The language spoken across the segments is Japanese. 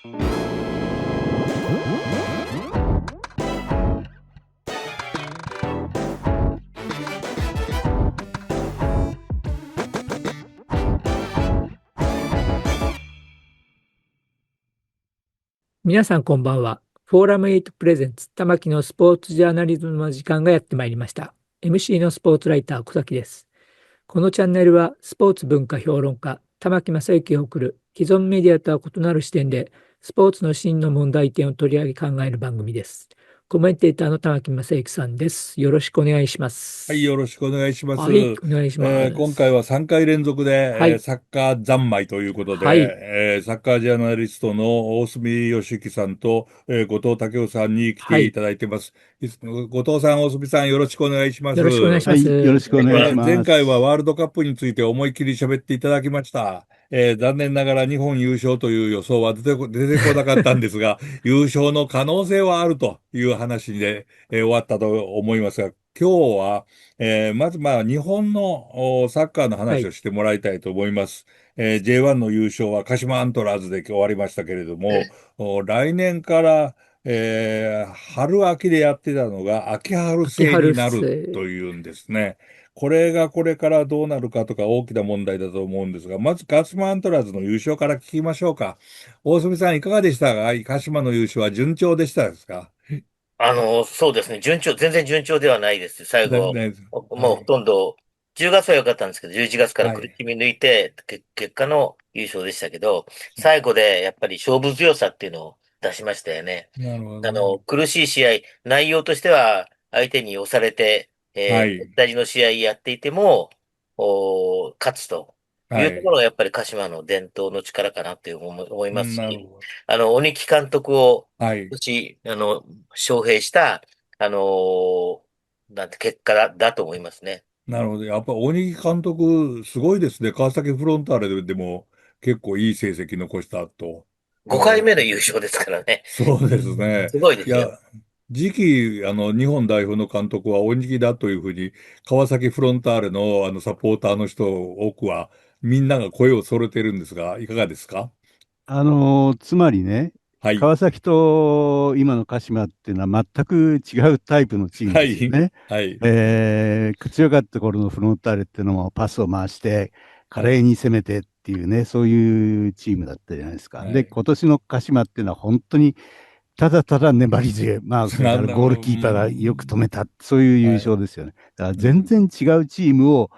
皆さんこんばんは。フォーラム8プレゼンツ玉木のスポーツジャーナリズムの時間がやってまいりました。MC のスポーツライター小崎です。このチャンネルはスポーツ文化評論家玉木正之が送る既存メディアとは異なる視点でスポーツの真の問題点を取り上げ考える番組です。コメンテーターの玉木正之さんです。よろしくお願いしまはい、す。よろしくお願いします。はい、お願いしま今す。回は3回連続で、はい、サッカー三昧ということで、はい、サッカージャーナリストの大隅良之さんと、後藤武雄さんに来はい。ていただいてます。後藤さん、大隅さん、よろしくお願いします。よろしくお願いしはい、よろます。しくお願いし前ます。回はワールドカップについて思いっきり喋っていただきました。残念ながら日本優勝という予想は出てこなかったんですが、優勝の可能性はあるという話で、終わったと思いますが、今日は、まず日本のサッカーのはい、話をしてもらいたいと思います。J1 の優勝は鹿島アントラーズで終わりましたけれども、来年から、春秋でやってたのが秋春制に秋春なる生。というんですね。これがこれからどうなるかとか大きな問題だと思うんですが、まず鹿島アントラーズの優勝から聞きましょうか。大隅さんいかがでしたか？鹿島の優勝は順調でしたですか？そうですね。全然順調ではないです。最後、ね、はもうほい。とんど、10月は良かったんですけど、11月からはい。苦しみ抜いて、結果の優勝でしたけど、最後でやっぱり勝負強さっていうのを出しましたよね。なるほどね。苦しい試合、内容としては相手に押されて、はい。大事の試合やっていても、勝つというとこはい。ろがやっぱり鹿島の伝統の力かなって思いますし、なるほ鬼木監督を、ど。はい。うち、招聘した、なんて結果だと思いますね。なるほど。やっぱ鬼木監督、すごいですね。川崎フロンターレでも結構いい成績残したと。5回目の優勝ですからね。そうですね。すごいですよ。いや、次期、日本代表の監督は鬼木だというふうに、川崎フロンターレのサポーターの人多くは、みんなが声を揃えてるんですが、いかがですか？つまりね、はい。川崎と今の鹿島っていうのは全く違うタイプのチームはい。ですよね。はい。強かった頃のフロンターレっていうのもパスを回して華麗に攻めてっていうね、そういうチームだったじゃないですか。で、はい。今年の鹿島っていうのは本当にただただ粘り強い。それからゴールうキーパーがよく止めん。た。そういう優はい。勝ですよね。だから全うん。然違うチームを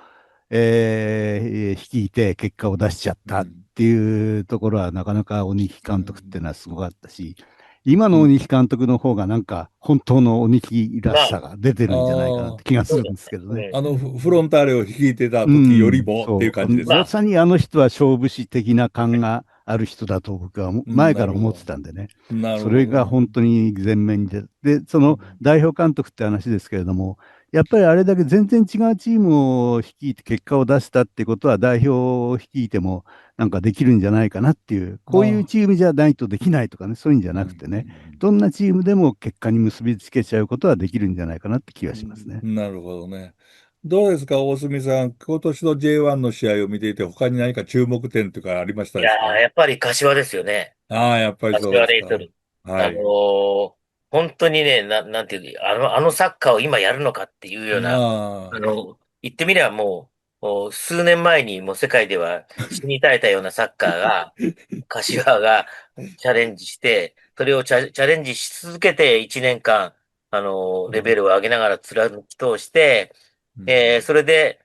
率いて結果を出しちゃったっうん。ていうところはなかなか鬼木監督っていうのはすごかったし、今うん。の鬼木監督の方がなんか本当の鬼木らまあ、しさが出てあるんじゃないかなってあ、気がするんそうでですけどね。すね。フロンターレを率いてたう時よりん、もっていうそう。感じですか？まさにあの人は勝負師的な感がある人だと僕はうん、前から思ってなるほど。たんでね。なるそれほど。が本当に前面に出て、で、そのうん。代表監督って話ですけれども、やっぱりあれだけ全然違うチームを率いて結果を出したってことは代表を率いてもなんかできるんじゃないかなっていう、こういうああ、チームじゃないとできないとかね、そういうんじゃうん。なくてね、どんなチームでも結果に結びつけちゃうことはできるんじゃないかなって気がしますね。なるほどね。どうですか、大隅さん。今年の J1 の試合を見ていて、他に何か注目点とかありましたいやですか？ー、やっぱり柏ですよね。ああ、やっぱりそう柏ですか。レイソル。はい。本当にね、なんていう、あのサッカーを今やるのかっていうような、あ言ってみればもう数年前にもう世界では死に絶えたようなサッカーが、柏がチャレンジして、それをチャレンジし続けて1年間、あ、レベルを上げながら貫き通して、うん、それで、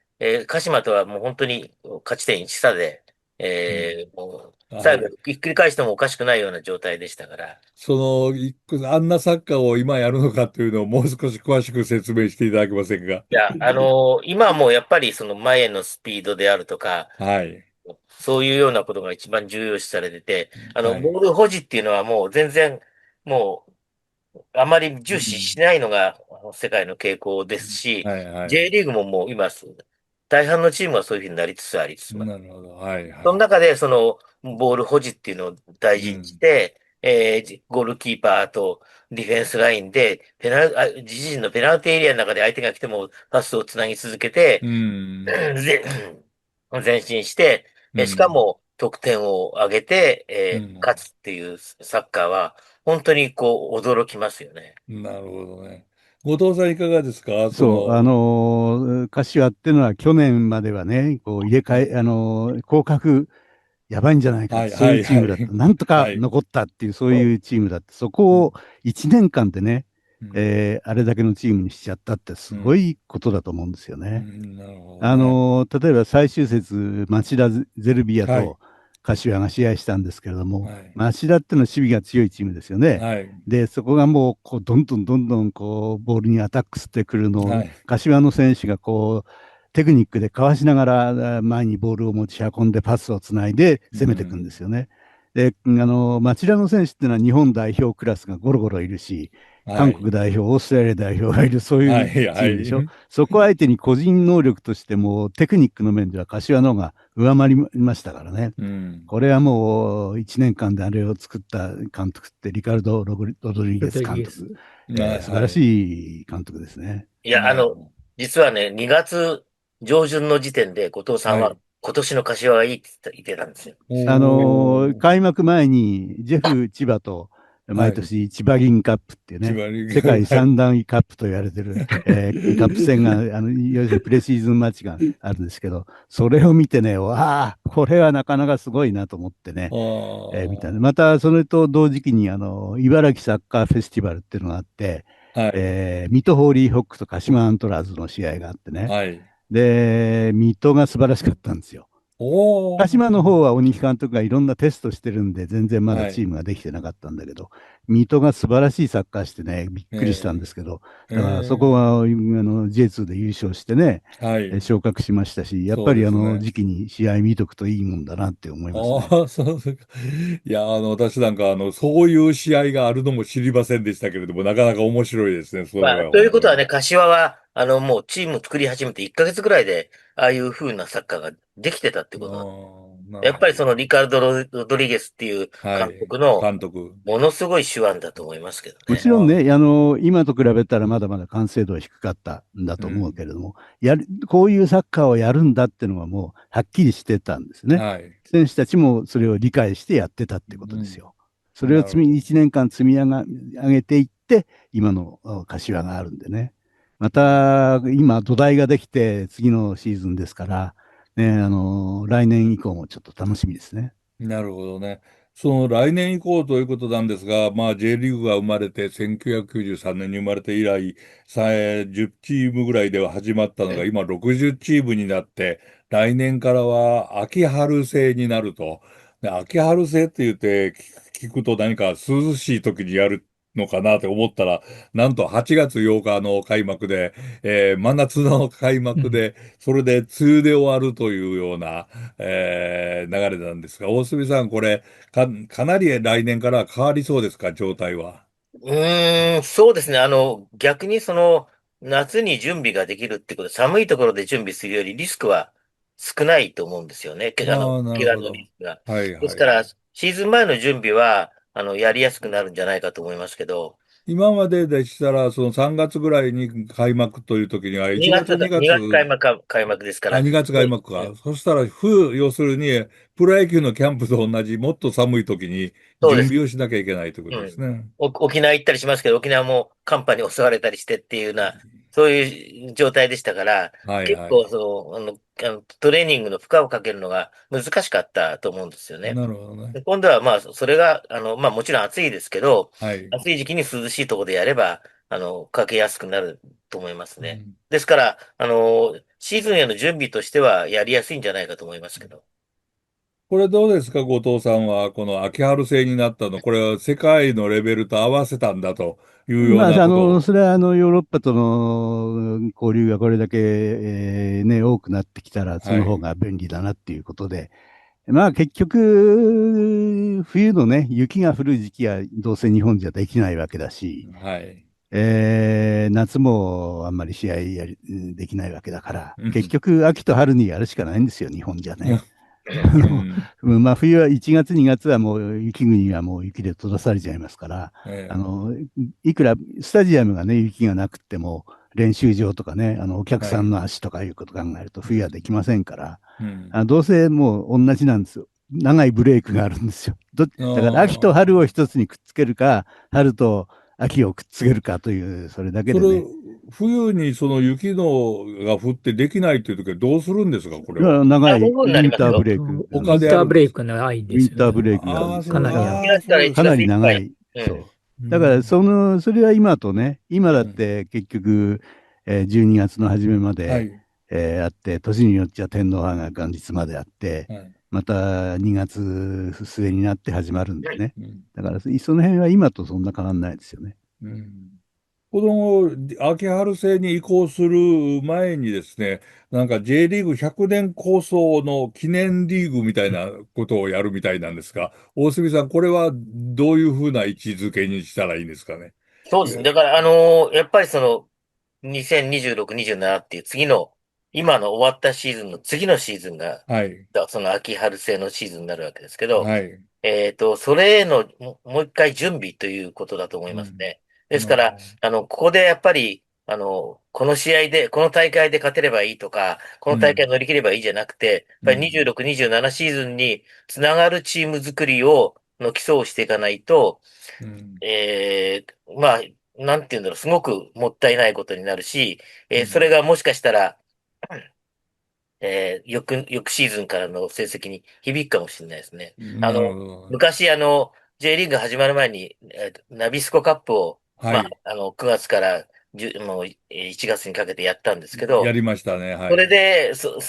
鹿島とはもう本当に勝ち点1差で、うん、もう最後はい。ひっくり返してもおかしくないような状態でしたから。あんなサッカーを今やるのかというのをもう少し詳しく説明していただけませんか？いや、今はもうやっぱりその前へのスピードであるとか、はい。そういうようなことが一番重要視されてて、はい。ボール保持っていうのはもう全然、もう、あまり重視うん、しないのが世界の傾向ですし、はい、は J い。リーグももう今、大半のチームはそういうふうになりつつありつつなるほど。はい、はい。その中で、その、ボール保持っていうのを大事にしうん、て、ゴールキーパーとディフェンスラインで、自陣のペナルティーエリアの中で相手が来てもパスをつなぎ続けて、うん、ぜ前進して、しかうん、も、得点を上げて、勝つっていうサッカーは、本当にこう、驚きますよね。なるほどね。後藤さんいかがですか？そう、柏っていうのは去年まではね、こう入れ替え、降格やばいんじゃないかって、そういうチームだった。なんとか残ったっていう、そういうチームだって、そこを1年間でね、あれだけのチームにしちゃったってすごいことだと思うんですよね。例えば最終節、町田ゼルビアと柏が試合したんですけれども、町田ってのは守備が強いチームですよね。で、そこがもうこうどんどんこうボールにアタックしてくるのを、柏の選手がこう、テクニックでかわしながら前にボールを持ち運んでパスをつないで攻めていくんですよね。で、町田の選手っていうのは日本代表クラスがゴロゴロいるし、韓国代表、オーストラリア代表がいる、そういうチームでしょ。そこ相手に個人能力としても、テクニックの面では柏の方が上回りましたからね。これはもう1年間であれを作った監督ってリカルド・ロドリゲス監督。素晴らしい監督ですね。いや、実はね、2月上旬の時点で後藤さんは今年の柏がいいって言ってたんですよ。開幕前にジェフ千葉と毎年千葉銀カップっていうね、世界三大カップと言われてる、カップ戦が、要するにプレシーズンマッチがあるんですけど、それを見てね、わあ、これはなかなかすごいなと思ってね、見たね。また、それと同時期に、茨城サッカーフェスティバルっていうのがあって、水戸ホーリーホックと鹿島アントラーズの試合があってね、で、水戸が素晴らしかったんですよ。鹿島の方は鬼木監督がいろんなテストしてるんで、全然まだチームができてなかったんだけど、水戸が素晴らしいサッカーしてね、びっくりしたんですけど、だからそこはJ2 で優勝してね、昇格しましたし、やっぱり時期に試合見とくといいもんだなって思いますね。いや、私なんか、そういう試合があるのも知りませんでしたけれども、なかなか面白いですね、それは。ということはね、柏は、もうチーム作り始めて1ヶ月ぐらいで、ああいう風なサッカーができてたってことなんやっぱりそのリカルド・ロドリゲスっていう監督の、ものすごい手腕だと思いますけどね。もちろんね、今と比べたらまだまだ完成度は低かったんだと思うけれども、こういうサッカーをやるんだっていうのはもうはっきりしてたんですね。選手たちもそれを理解してやってたってことですよ。それを1年間積み上げていって、今の柏があるんでね。また、今、土台ができて、次のシーズンですから、ね、来年以降もちょっと楽しみですね。なるほどね。その来年以降ということなんですが、まあ J リーグが生まれて、1993年に生まれて以来、10チームぐらいでは始まったのが、今60チームになって、来年からは秋春制になると。秋春制って言って聞くと何か涼しい時にやるのかなって思ったら、なんと8月8日の開幕で、真夏の開幕で、それで梅雨で終わるというような、流れなんですが、大隅さん、これ、かなり来年から変わりそうですか、状態は。そうですね。逆に夏に準備ができるってこと、寒いところで準備するよりリスクは少ないと思うんですよね。怪我のリスクが。ですから、シーズン前の準備は、やりやすくなるんじゃないかと思いますけど。今まででしたら、その3月ぐらいに開幕という時には、1月、2月開幕ですから。2月開幕か。そしたら、要するに、プロ野球のキャンプと同じ、もっと寒い時に準備をしなきゃいけないということですね。沖縄行ったりしますけど、沖縄も寒波に襲われたりしてっていうような、そういう状態でしたから、結構トレーニングの負荷をかけるのが難しかったと思うんですよね。なるほどね。今度はまあ、それが、まあもちろん暑いですけど、暑い時期に涼しいところでやれば、かけやすくなると思いますね。ですから、シーズンへの準備としてはやりやすいんじゃないかと思いますけど。これどうですか、後藤さんは、この秋春制になったの、これは世界のレベルと合わせたんだというようなことを。それはヨーロッパとの交流がこれだけ、ね、多くなってきたら、その方が便利だなっていうことで、まあ結局、冬のね、雪が降る時期はどうせ日本じゃできないわけだし、夏もあんまり試合できないわけだから、結局秋と春にやるしかないんですよ、日本じゃね。まあ冬は1月2月はもう雪国はもう雪で閉ざされちゃいますから、いくらスタジアムがね、雪がなくても、練習場とかね、お客さんの足とかいうことを考えると冬はできませんから、どうせもう同じなんですよ。長いブレイクがあるんですよ。だから秋と春を一つにくっつけるか、春と秋をくっつけるかという、それだけでね。冬にその雪のが降ってできないという時はどうするんですか、これは。長いウ午後になりィンターますよ。ブレイク。ウィンターブレイクがないんウィンですよね。ターブレイクがあるんですよ。かなりだか1月から1らかなり月いっぱい。長い。そう。だからそれは今とね、今だって結局、12月の初めまで、あって、年によっちゃ天皇杯が元日まであって、また2月末になって始まるんでね。だからその辺は今とそんな変わんないですよね。この秋春制に移行する前にですね、なんか J リーグ100年構想の記念リーグみたいなことをやるみたいなんですが、大杉さん、これはどういうふうな位置づけにしたらいいんですかね。そうですね。だから、やっぱりその、2026、27っていう次の、今の終わったシーズンの次のシーズンが、その秋春制のシーズンになるわけですけど、それへのもう一回準備ということだと思いますね。ですから、ここでやっぱり、この試合で、この大会で勝てればいいとか、この大会乗り切ればいいじゃなくて、やっぱり26、27シーズンにつながるチーム作りの基礎をしていかないと、まあ、なんて言うんだろう、すごくもったいないことになるし、それがもしかしたら、翌シーズンからの成績に響くかもしれないですね。昔、J リーグ始まる前に、ナビスコカップを、9月からもう1月にかけてやったんですけど、やりましたね。それで、そ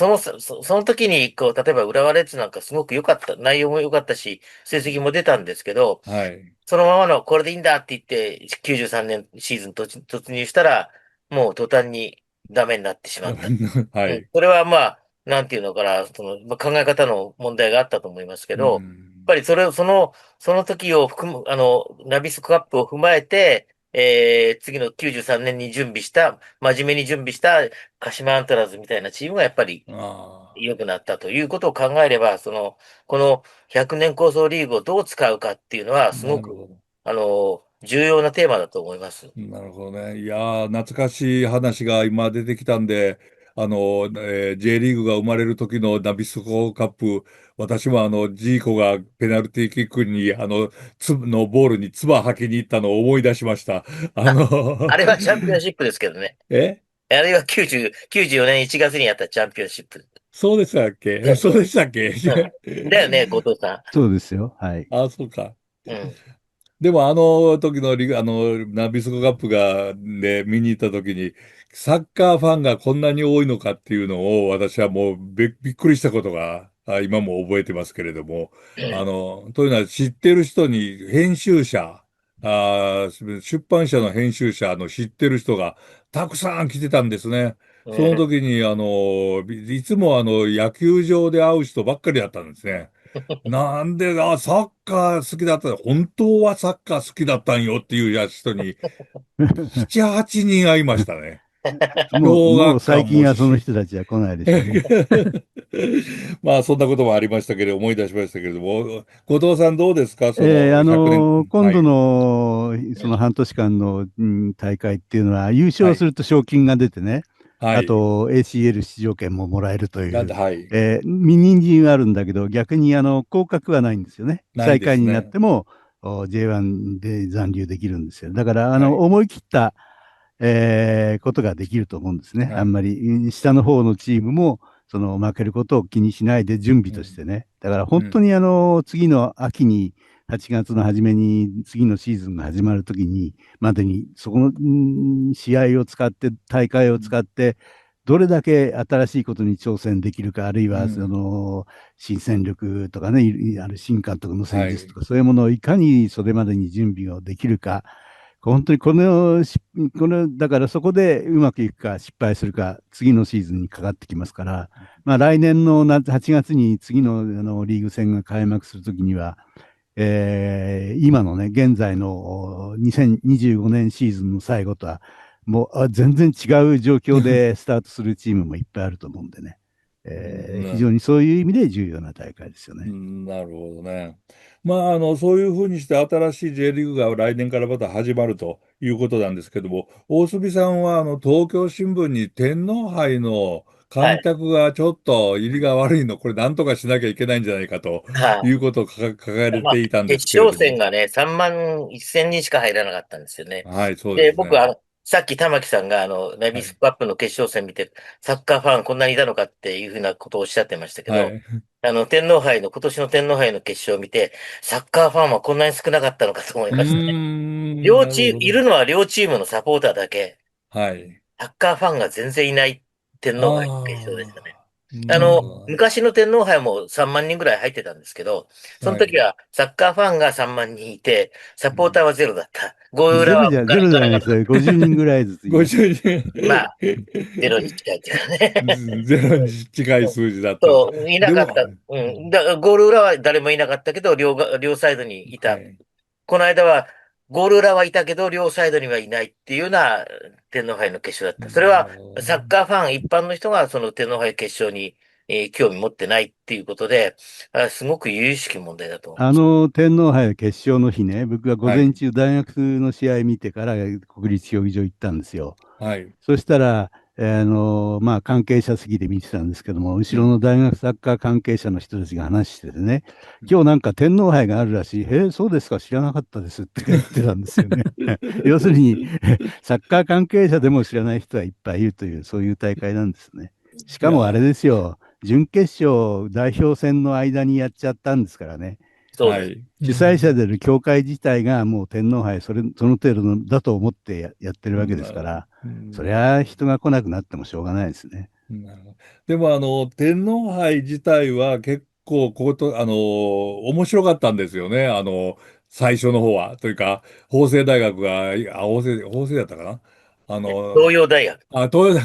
の時に、こう、例えば浦和レッズなんかすごく良かった、内容も良かったし、成績も出たんですけど、そのままのこれでいいんだって言って、93年シーズン突入したら、もう途端にダメになってしまった。それはまあ、なんていうのかな、考え方の問題があったと思いますけど、やっぱりその時を含む、ナビスコカップを踏まえて、次の93年に真面目に準備した鹿島アントラーズみたいなチームがやっぱり良くなったということを考えれば、この100年構想リーグをどう使うかっていうのは、すごく、重要なテーマだと思います。なるほどね。いやー、懐かしい話が今出てきたんで、J リーグが生まれる時のナビスコカップ、私もジーコがペナルティーキックに、のボールに唾吐きに行ったのを思い出しました。あれはチャンピオンシップですけどね。あれは94年1月にやったチャンピオンシップ。そうでしたっけそうでしたっけだよね、後藤さん。そうですよ。はい。そうか。でも時のナビスコカップで見に行った時に、サッカーファンがこんなに多いのかっていうのを私はもうびっくりしたことが、今も覚えてますけれども、というのは知ってる人に編集者、出版社の編集者の知ってる人がたくさん来てたんですね。その時に、いつも野球場で会う人ばっかりだったんですね。なんで、サッカー好きだった、本当はサッカー好きだったんよっていう人に、7、8人会いましたね。もう最近はその人たちは来ないでしょうね。まあ、そんなこともありましたけど、思い出しましたけれども、後藤さんどうですか、その100年。今度のその半年間の、大会っていうのは、優勝すると賞金が出てね、あと ACL 出場権ももらえるという、人参はあるんだけど、逆に降格はないんですよね。最下位になっても J1 で残留できるんですよ。だから、思い切った、ことができると思うんですね。あんまり下の方のチームもその負けることを気にしないで準備としてね。だから本当に次の秋に8月の初めに次のシーズンが始まるときにまでにそこの試合を使って大会を使ってどれだけ新しいことに挑戦できるか、あるいは新戦力とかね、新監督の戦術とか、そういうものをいかにそれまでに準備をできるか。本当にだからそこでうまくいくか失敗するか、次のシーズンにかかってきますから、まあ、来年の8月に次のリーグ戦が開幕するときには、今のね、現在の2025年シーズンの最後とは、もう全然違う状況でスタートするチームもいっぱいあると思うんでね。非常にそういう意味で重要な大会ですよね。なるほどね。まあ、そういうふうにして新しい J リーグが来年からまた始まるということなんですけども、大隅さんは東京新聞に天皇杯の観客がちょっと入りが悪いの、これなんとかしなきゃいけないんじゃないかとはい。いうことを書かれまあ、ていたんです決勝けれども。戦がね、3万1000人しか入らなかったんですよね。はい、そうでで、すね。さっき玉木さんがネビはい。スカップの決勝戦見て、サッカーファンこんなにいたのかっていうふうなことをおっしゃってましたけど、はい。今年の天皇杯の決勝を見て、サッカーファンはこんなに少なかったのかと思いうーましたね。ん、なるほど。いるのは両チームのサポーターだけ。はい。サッカーファンが全然いない天皇杯の決勝でしたね。ああ、なるほど。昔の天皇杯も3万人ぐらい入ってたんですけど、そのはい。時はサッカーファンが3万人いて、サポーターはゼロだった。ゴール裏はゼロじゃないですよ。ガラガラ。50人ぐらいずついました。50まあ、ゼロに人。近いっていうかね。ゼロに近いうん数字だった。そう、いなでも、かった。だからゴール裏は誰もいなかったけど、両サイドにいた。はい。この間は、ゴール裏はいたけど、両サイドにはいないっていうような天皇杯の決勝だった。それは、なるほど。サッカーファン、一般の人がその天皇杯決勝に、興味持ってないっていうことで、すごく由々しき問題だと思います。天皇杯決勝の日ね、僕は午はい。前中大学の試合見てから国立競技場行ったんですよ。はい。そしたら、まあ、関係者席で見てたんですけども、後ろうん。の大学サッカー関係者の人たちが話しててね、うん。今日なんか天皇杯があるらしい、そうですか、知らなかったですって言ってたんですよね。要するに、サッカー関係者でも知らない人はいっぱいいるという、そういう大会なんですね。しいや、かもあれですよ、準決勝代表戦の間にやっちゃったんですからね。そうです。はい。主催者である協会自体がもう天皇杯その程度のだと思ってやってるわけですから、うん。そりゃ人が来なくなってもしょうがないですね。なるほど。でも、天皇杯自体は結構、面白かったんですよね。最初の方は。というか、法政大学が、法政だったかな。東洋大学。東洋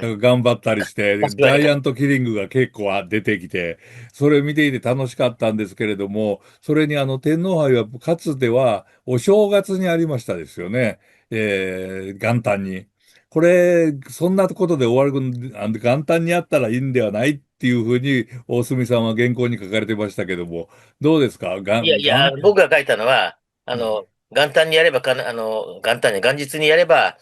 うん。頑張ったりして、ジ間違いない。ャイアントキリングが結構出てきて、それ見ていて楽しかったんですけれども、それに天皇杯はかつてはお正月にありましたですよね。元旦に。これ、そんなことで終わる、元旦にあったらいいんではないっていうふうに、大隅さんは原稿に書かれてましたけども、どうですかいやいや、僕が書いたのは、はい。元旦にやればかな、元日にやれば、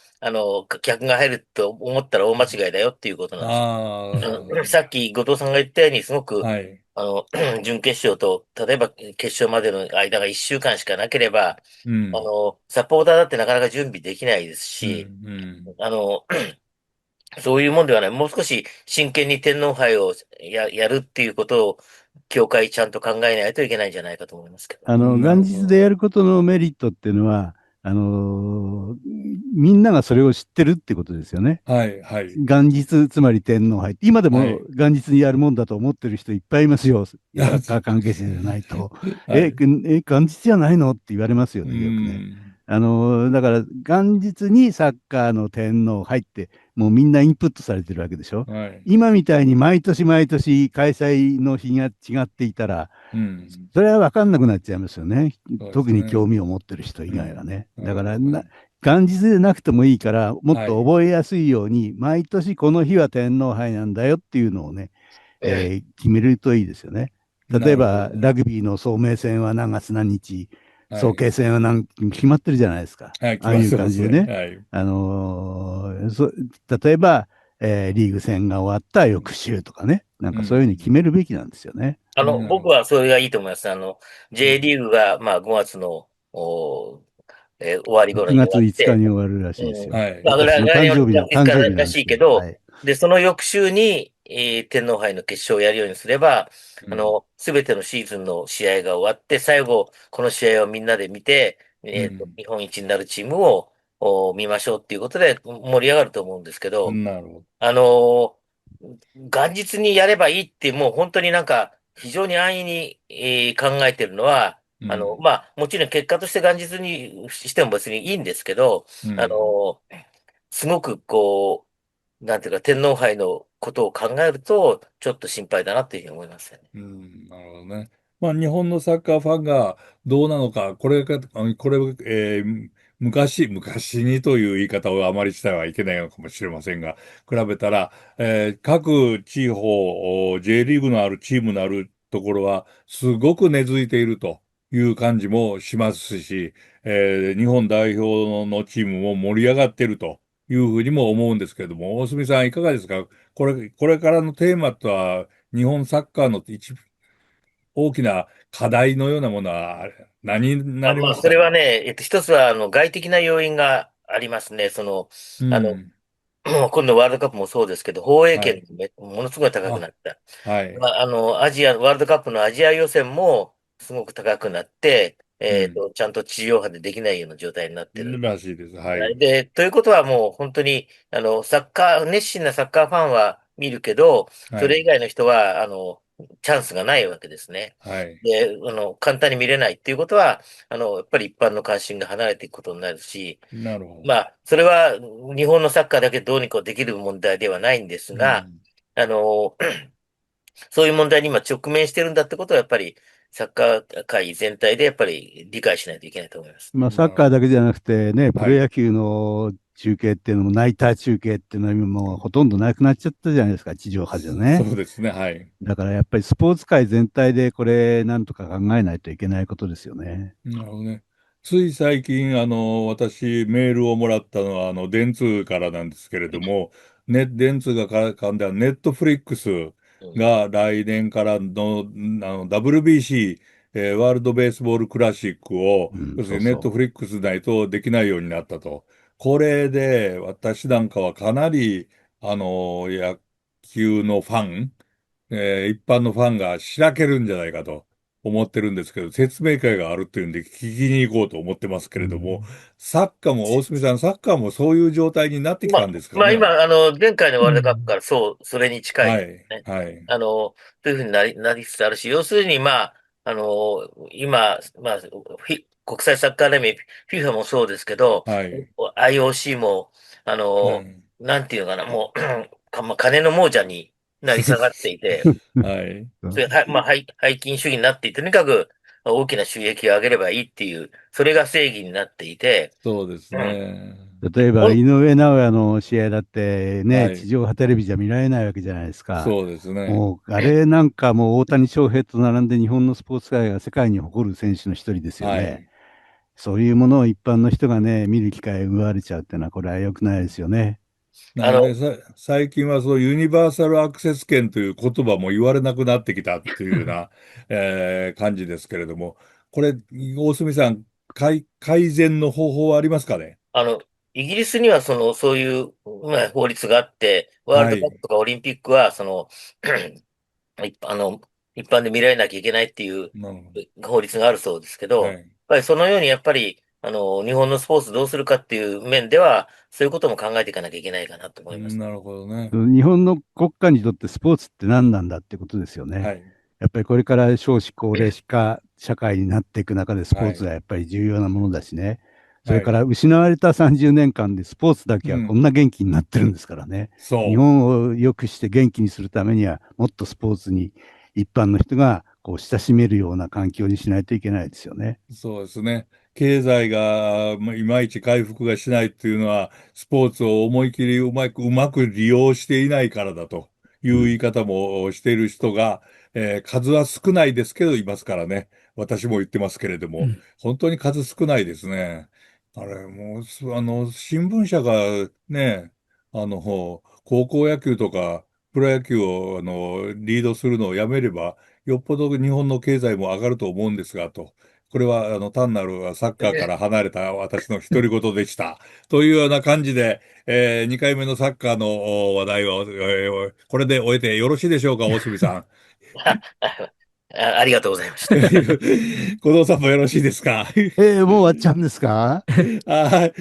客が入ると思ったら大間違いだよっていうことなんですよ。さっき後藤さんが言ったように、すごく、はい。あの、準決勝と、例えば決勝までの間が1週間しかなければ、うん。サポーターだってなかなか準備できないですうん。し、うん。あの、そういうもんではない。もう少し真剣に天皇杯をやるっていうことを、協会ちゃんと考えないといけないんじゃないかと思いますけどね。な元るほど。日でやることのメリットっていうのは、みんながそれを知ってるってことですよね。はい。はい。元日、つまり天皇杯。今でもはい。元日にやるもんだと思ってる人いっぱいいますよ。サッカー関係者じゃないと。はい。元日じゃないのって言われますようね、よくね。ん。だから元日にサッカーの天皇杯ってもうみんなインプットされてるわけでしょ。はい。今みたいに毎年毎年開催の日が違っていたら、うん。それは分かんなくなっちゃいますよね。そうです特に興ね。味を持ってる人以うん。外はね。なだからるほどね。元日でなくてもいいから、もっはい。と覚えやすいように、毎年この日は天皇杯なんだよっていうのをね、うん。決めるといいですよね。例なえば、るほどね。ラグビーの早明戦は何月何日、早はい。慶戦は決まってるじゃないですか。はい。決まっああいうてますね。感じでね。はい。あのーそ例えば、リーグ戦が終わった翌週とかね。なんうかそういうふうに決ん。めるべきなんですよね。僕なるほど。はそれがいいと思います。う J ん。リーグが、まあ、5月の、終わり頃6に終月5日わって、に終わるらしいですうん。よ。はい。私の来年はいつ誕からら生日なんですけど。しいけど、はい。で、その翌週に、天皇杯の決勝をやるようにすれば、うん。すべてのシーズンの試合が終わって、最後、この試合をみんなで見て、うん。日本一になるチームを見ましょうっていうことで盛り上がると思うんですけど、なるほど。あの元日にやればいいってもう本当になんか非常に安易に、考えてるのは、うん。まあ、もちろん結果として元日にしても別にいいんですけど、あうん。のすごくこう、なんていうか天皇杯のことを考えると、ちょっと心配だなっていうふうに思いますよね。うん。なるほどね。まあ、日本のサッカーファンがどうなのか、これ、昔にという言い方をあまりしてはいけないのかもしれませんが、比べたら、各地方、J リーグのあるチームのあるところは、すごく根付いているという感じもしますし、日本代表のチームも盛り上がっているというふうにも思うんですけれども、大隅さんいかがですか？これからのテーマとは、日本サッカーの大きな課題のようなものは何になりまそれはすかね？ね、一つは、外的な要因がありますね。あの、うん。今度ワールドカップもそうですけど、放映はい。権がものすごい高くなあ、った。はい。ワールドカップのアジア予選もすごく高くなって、うん。ちゃんと地上波でできないような状態になってる。らしいです。はい。で、ということはもう本当に、熱心なサッカーファンは見るけど、はい。それ以外の人は、チャンスがないわけですね。はい。で、簡単に見れないっていうことは、やっぱり一般の関心が離れていくことになるし、なるほど。まあ、それは日本のサッカーだけどうにかできる問題ではないんですが、うん。あの、そういう問題に今直面してるんだってことは、やっぱりサッカー界全体でやっぱり理解しないといけないと思います。まあ、サッカーなるほだけじゃなくてね、プど。はい。ロ野球の中継っていうのも、ナイター中継っていうのは今もうほとんどなくなっちゃったじゃないですか、地上波じゃそね。うですね。はい。だからやっぱりスポーツ界全体でこれ、なんとか考えないといけないことですよね。なるほどね。つい最近、私、メールをもらったのは、電通からなんですけれども、電通がかんだネットフリックスうん。が来年からの、WBC、ワールドベースボールクラシックを、うん、要するにネットそうそフリックスないとできないようになったと。これで、私なんかはかなり、野球のファン、一般のファンがしらけるんじゃないかと思ってるんですけど、説明会があるっていうんで聞きに行こうと思ってますけう。うれども、ん、サッカーも、大隅さん、サッカーもそういう状態になってきたんですか今、ね？前回のワールドカップうん。からそれに近いですはい、ね。はい、というふうになりつつあるし、要するに、今、国際サッカー連盟、FIFA もそうですけど、はい、IOC も、はい、なんていうのかな、もう、金の亡者になり下がっていて、はい。そういう、拝金主義になっていて、とにかく大きな収益を上げればいいっていう、それが正義になっていて、そうですうん。ね。例えば、井上尚弥の試合だってね、地はい、上波テレビじゃ見られないわけじゃないですか。そうですね。もう、あれなんかもう大谷翔平と並んで日本のスポーツ界が世界に誇る選手の一人ですよね。はい。そういうものを一般の人がね、見る機会を奪われちゃうっていうのは、これは良くないですよね。なので、最近はそうユニバーサルアクセス権という言葉も言われなくなってきたっていうような、感じですけれども、これ、大隅さん、改善の方法はありますかね？あの、イギリスにはそういう、法律があって、ワールはい。ドカップとかオリンピックは、一般一般で見られなきゃいけないっていうなるほ法律があるそうですけど、ど。はやっい。ぱりそのようにやっぱり、日本のスポーツどうするかっていう面では、そういうことも考えていかなきゃいけないかなと思います。なるほどね。日本の国家にとってスポーツって何なんだってことですよね。はい。やっぱりこれから少子高齢化社会になっていく中でスポーツはい。はやっぱり重要なものだしね。それはい。から失われた30年間でスポーツだけはこんうん。な元気になってるんですからね。日そ本を良くして元気にするためにはもっとスポーツに一般の人がこう親しめるような環境にしないといけないですよね。そうですね。経済がいまいち回復がしないっていうのは、スポーツを思い切りうまく利用していないからだという言いうん。方もしている人が、数は少ないですけどいますからね。私も言ってますけれども、うん。本当に数少ないですね。あれ、もう、新聞社がね、高校野球とか、プロ野球を、リードするのをやめれば、よっぽど日本の経済も上がると思うんですが、と。これは、単なるサッカーから離れた私の独り言でした。というような感じで、2回目のサッカーの話題を、これで終えてよろしいでしょうか、大隅さん。ありがとうございました。小僧さんもよろしいですか？もう終わっちゃうんですか？はい。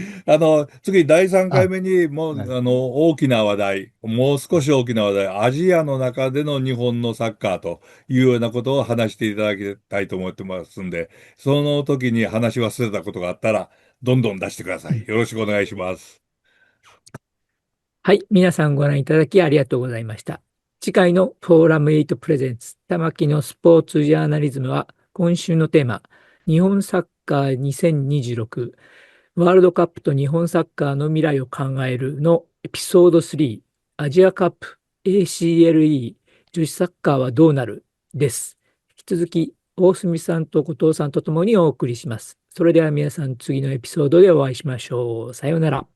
次、第3回あ、目に、もう、はい。大きな話題、もう少し大きな話題、アジアの中での日本のサッカーというようなことを話していただきたいと思ってますんで、その時に話し忘れたことがあったら、どんどん出してください。よろしくお願いします。はい、皆さんご覧いただきありがとうございました。次回のフォーラム8プレゼンツ玉木のスポーツジャーナリズムは、今週のテーマ、日本サッカー2026ワールドカップと日本サッカーの未来を考えるのエピソード3、アジアカップ ACLE 女子サッカーはどうなるです。引き続き、大隅さんと後藤さんとともにお送りします。それでは皆さん、次のエピソードでお会いしましょう。さようなら。